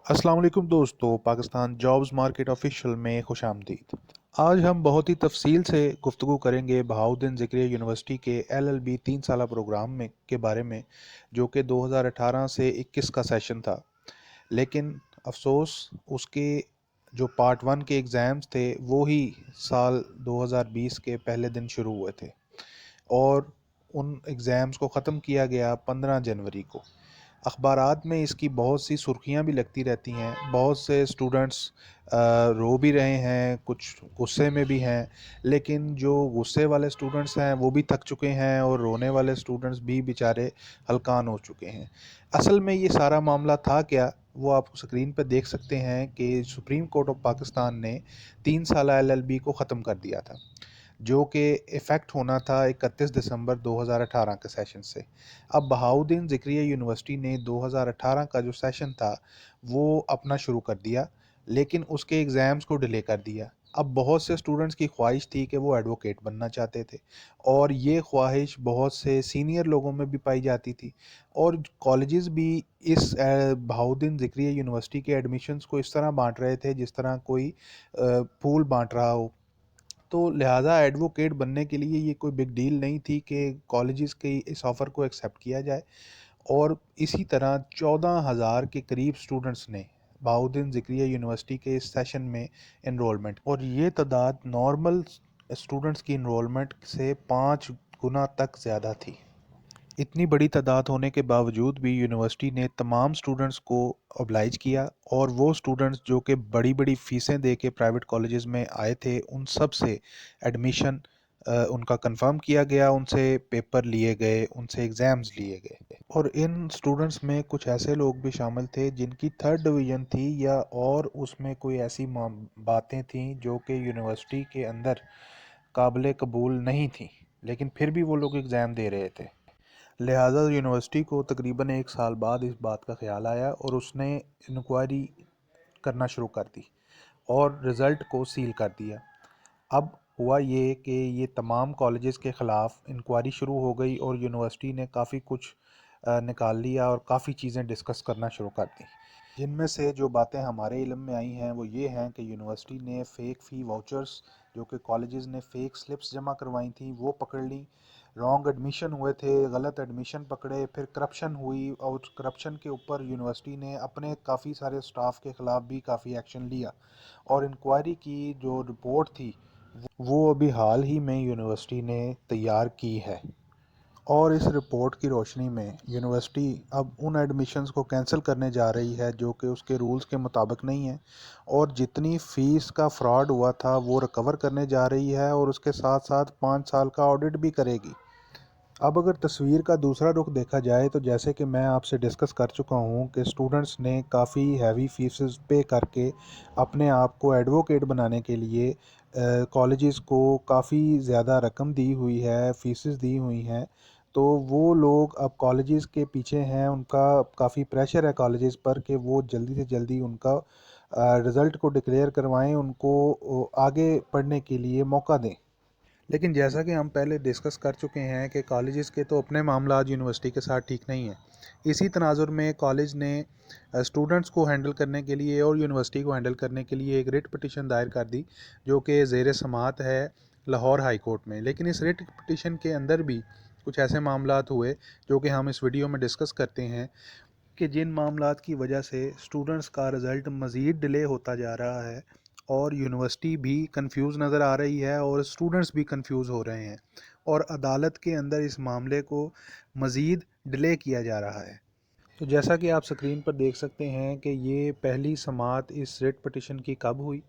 अस्सलाम वालेकुम दोस्तों, पाकिस्तान जॉब्स मार्केट ऑफिशियल में खुश आमदीद। आज हम बहुत ही तफसील से गुफ्तगू करेंगे बहाउद्दीन ज़िक्रिया यूनिवर्सिटी के LLB 3 साला प्रोग्राम में के बारे में, जो कि 2018 से 21 का सेशन था। लेकिन अफसोस, उसके जो पार्ट 1 के एग्ज़ाम्स थे वो ही साल 2020 के पहले दिन शुरू हुए थे, और उन एग्ज़ाम्स को ख़त्म किया गया 15 जनवरी को। अखबारात में इसकी बहुत सी सुर्खियां भी लगती रहती हैं। बहुत से स्टूडेंट्स रो भी रहे हैं, कुछ गुस्से में भी हैं। लेकिन जो गुस्से वाले स्टूडेंट्स हैं वो भी थक चुके हैं, और रोने वाले स्टूडेंट्स भी बेचारे हलकान हो चुके हैं। असल में ये सारा मामला था क्या, वो आप स्क्रीन पर देख सकते हैं कि सुप्रीम कोर्ट ऑफ पाकिस्तान ने 3 साला LLB को ख़त्म कर दिया था, जो कि इफ़ेक्ट होना था 31 दिसंबर 2018 के सेशन से। अब बहाउद्दीन ज़िक्रिया यूनिवर्सिटी ने 2018 का जो सेशन था वो अपना शुरू कर दिया, लेकिन उसके एग्ज़ाम्स को डिले कर दिया। अब बहुत से स्टूडेंट्स की ख्वाहिश थी कि वो एडवोकेट बनना चाहते थे, और ये ख्वाहिश बहुत से सीनियर लोगों में भी पाई जाती थी। और कॉलेजेस भी इस बहाउद्दीन ज़िक्रिया यूनिवर्सिटी के एडमिशन्स को इस तरह बांट रहे थे जिस तरह कोई फूल बांट रहा हो। तो लिहाजा एडवोकेट बनने के लिए ये कोई बिग डील नहीं थी कि कॉलेजेस के इस ऑफ़र को एक्सेप्ट किया जाए। और इसी तरह 14,000 के करीब स्टूडेंट्स ने बहाउद्दीन ज़िक्रिया यूनिवर्सिटी के इस सेशन में इनरोलमेंट, और ये तादाद नॉर्मल स्टूडेंट्स की इनरोलमेंट से 5 गुना तक ज़्यादा थी। इतनी बड़ी तादाद होने के बावजूद भी यूनिवर्सिटी ने तमाम स्टूडेंट्स को ऑब्लाइज किया, और वो स्टूडेंट्स जो कि बड़ी बड़ी फ़ीसें दे के प्राइवेट कॉलेजेस में आए थे उन सब से एडमिशन उनका कंफर्म किया गया, उनसे पेपर लिए गए, उनसे एग्ज़ाम्स लिए गए। और इन स्टूडेंट्स में कुछ ऐसे लोग भी शामिल थे जिनकी 3rd डिवीज़न थी, या और उसमें कोई ऐसी बातें थीं जो कि यूनिवर्सिटी के अंदर काबिल कबूल नहीं थी, लेकिन फिर भी वो लोग एग्ज़ाम दे रहे थे। लिहाजा यूनिवर्सिटी को तकरीबन 1 साल बाद इस बात का ख्याल आया, और उसने इंक्वायरी करना शुरू कर दी और रिज़ल्ट को सील कर दिया। अब हुआ ये कि ये तमाम कॉलेजेस के ख़िलाफ़ इंक्वायरी शुरू हो गई, और यूनिवर्सिटी ने काफ़ी कुछ निकाल लिया और काफ़ी चीज़ें डिस्कस करना शुरू कर दी। जिनमें से जो बातें हमारे इल्म में आई हैं वो ये हैं कि यूनिवर्सिटी ने फ़ेक फ़ी वाउचर्स, जो कि कॉलेजेस ने फ़ेक स्लिप्स जमा करवाई थी, वो पकड़ ली। रॉन्ग एडमिशन हुए थे, गलत एडमिशन पकड़े, फिर करप्शन हुई, और करप्शन के ऊपर यूनिवर्सिटी ने अपने काफ़ी सारे स्टाफ के ख़िलाफ़ भी काफ़ी एक्शन लिया। और इंक्वायरी की जो रिपोर्ट थी वो अभी हाल ही में यूनिवर्सिटी ने तैयार की है। और इस रिपोर्ट की रोशनी में यूनिवर्सिटी अब उन एडमिशन्स को कैंसिल करने जा रही है जो कि उसके रूल्स के मुताबिक नहीं है, और जितनी फ़ीस का फ्रॉड हुआ था वो रिकवर करने जा रही है, और उसके साथ साथ 5 साल का ऑडिट भी करेगी। अब अगर तस्वीर का दूसरा रुख देखा जाए तो जैसे कि मैं आपसे डिस्कस कर चुका हूँ कि स्टूडेंट्स ने काफ़ी हैवी फीसेस पे करके अपने आप को एडवोकेट बनाने के लिए कॉलेजेस को काफ़ी ज़्यादा रकम दी हुई है, फीसेस दी हुई हैं। तो वो लोग अब कॉलेजेस के पीछे हैं, उनका काफ़ी प्रेशर है कॉलेजेस पर कि वो जल्दी से जल्दी उनका रिज़ल्ट को डिक्लेयर करवाएं, उनको आगे पढ़ने के लिए मौका दें। लेकिन जैसा कि हम पहले डिस्कस कर चुके हैं कि कॉलेजेस के तो अपने मामला यूनिवर्सिटी के साथ ठीक नहीं है। इसी तनाजुर में कॉलेज ने स्टूडेंट्स को हैंडल करने के लिए और यूनिवर्सिटी को हैंडल करने के लिए एक रिट पटिशन दायर कर दी, जो कि ज़ेर समाअत है लाहौर हाई कोर्ट में। लेकिन इस रिट पटिशन के अंदर भी कुछ ऐसे मामलात हुए जो कि हम इस वीडियो में डिस्कस करते हैं, कि जिन मामलात की वजह से स्टूडेंट्स का रिज़ल्ट मज़ीद डिले होता जा रहा है, और यूनिवर्सिटी भी कंफ्यूज नज़र आ रही है, और स्टूडेंट्स भी कंफ्यूज हो रहे हैं, और अदालत के अंदर इस मामले को मज़ीद डिले किया जा रहा है। तो जैसा कि आप स्क्रीन पर देख सकते हैं कि ये पहली समाअत इस रिट पटिशन की कब हुई,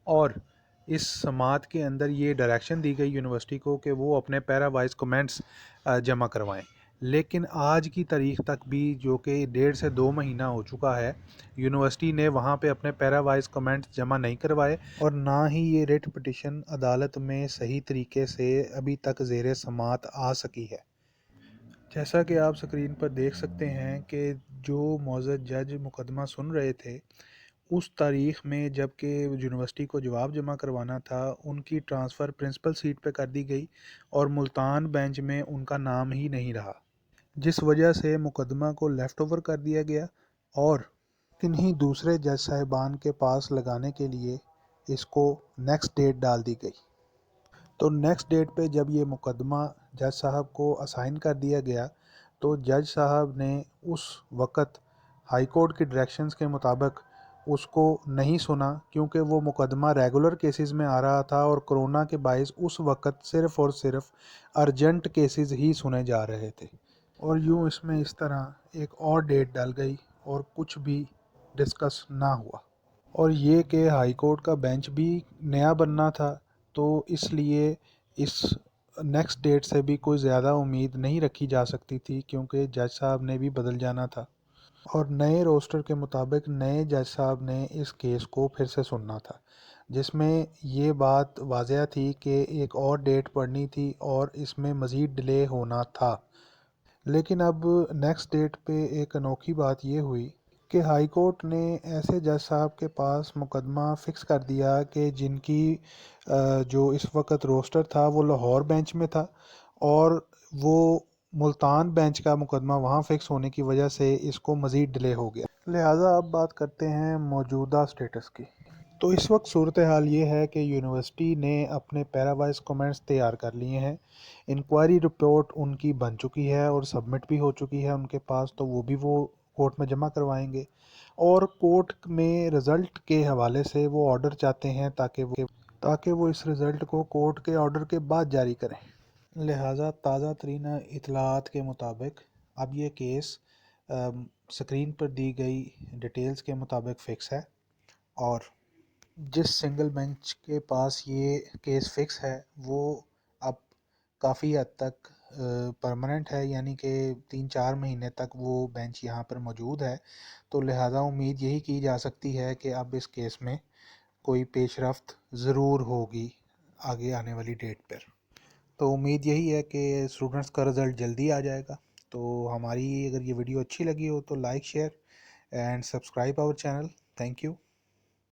और इस समाअत के अंदर ये डायरेक्शन दी गई यूनिवर्सिटी को कि वो अपने पैरा वाइज कमेंट्स जमा करवाएं। लेकिन आज की तारीख़ तक भी, जो कि 1.5 से 2 महीना हो चुका है, यूनिवर्सिटी ने वहाँ पे अपने पैरा वाइज कमेंट्स जमा नहीं करवाए, और ना ही ये रिट पटिशन अदालत में सही तरीके से अभी तक ज़ेर समाअत आ सकी है। जैसा कि आप स्क्रीन पर देख सकते हैं कि जो मौजूद जज मुकदमा सुन रहे थे, उस तारीख़ में जबकि यूनिवर्सिटी को जवाब जमा करवाना था, उनकी ट्रांसफ़र प्रिंसिपल सीट पे कर दी गई, और मुल्तान बेंच में उनका नाम ही नहीं रहा, जिस वजह से मुकदमा को लेफ़्ट ओवर कर दिया गया। और किन्हीं दूसरे जज साहिबान के पास लगाने के लिए इसको नेक्स्ट डेट डाल दी गई। तो नेक्स्ट डेट पे जब ये मुकदमा जज साहब को असाइन कर दिया गया तो जज साहब ने उस वक़्त हाई कोर्ट की डायरेक्शंस के मुताबिक उसको नहीं सुना, क्योंकि वो मुकदमा रेगुलर केसेस में आ रहा था और कोरोना के बायस उस वक़्त सिर्फ़ और सिर्फ अर्जेंट केसेस ही सुने जा रहे थे। और यूँ इसमें इस तरह एक और डेट डल गई और कुछ भी डिस्कस ना हुआ। और ये कि हाई कोर्ट का बेंच भी नया बनना था, तो इसलिए इस नेक्स्ट डेट से भी कोई ज़्यादा उम्मीद नहीं रखी जा सकती थी, क्योंकि जज साहब ने भी बदल जाना था और नए रोस्टर के मुताबिक नए जज साहब ने इस केस को फिर से सुनना था, जिसमें ये बात वाज़ह थी कि एक और डेट पड़नी थी और इसमें मज़ीद डिले होना था। लेकिन अब नेक्स्ट डेट पे एक अनोखी बात ये हुई कि हाई कोर्ट ने ऐसे जज साहब के पास मुकदमा फ़िक्स कर दिया कि जिनकी जो इस वक्त रोस्टर था वो लाहौर बेंच में था और वो मुल्तान बेंच का मुकदमा वहाँ फ़िक्स होने की वजह से इसको मज़ीद डिले हो गया। लिहाजा अब बात करते हैं मौजूदा स्टेटस की। तो इस वक्त सूरत हाल ये है कि यूनिवर्सिटी ने अपने पैरावाइज कमेंट्स तैयार कर लिए हैं। इंक्वायरी रिपोर्ट उनकी बन चुकी है और सबमिट भी हो चुकी है उनके पास, तो वो कोर्ट में जमा करवाएंगे और कोर्ट में रिज़ल्ट के हवाले से वो ऑर्डर चाहते हैं ताकि वो इस रिज़ल्ट को कोर्ट के ऑर्डर के बाद जारी करें। लिहाजा ताज़ा तरीन इतलात के मुताबिक अब ये केस स्क्रीन पर दी गई डिटेल्स के मुताबिक फ़िक्स है और जिस सिंगल बेंच के पास ये केस फ़िक्स है वो अब काफ़ी हद तक परमानेंट है, यानी कि 3-4 महीने तक वो बेंच यहाँ पर मौजूद है। तो लिहाजा उम्मीद यही की जा सकती है कि अब इस केस में कोई पेशरफ्त ज़रूर होगी आगे आने वाली डेट पर। तो उम्मीद यही है कि स्टूडेंट्स का रिज़ल्ट जल्दी आ जाएगा। तो हमारी अगर ये वीडियो अच्छी लगी हो तो like share and subscribe our channel. Thank you.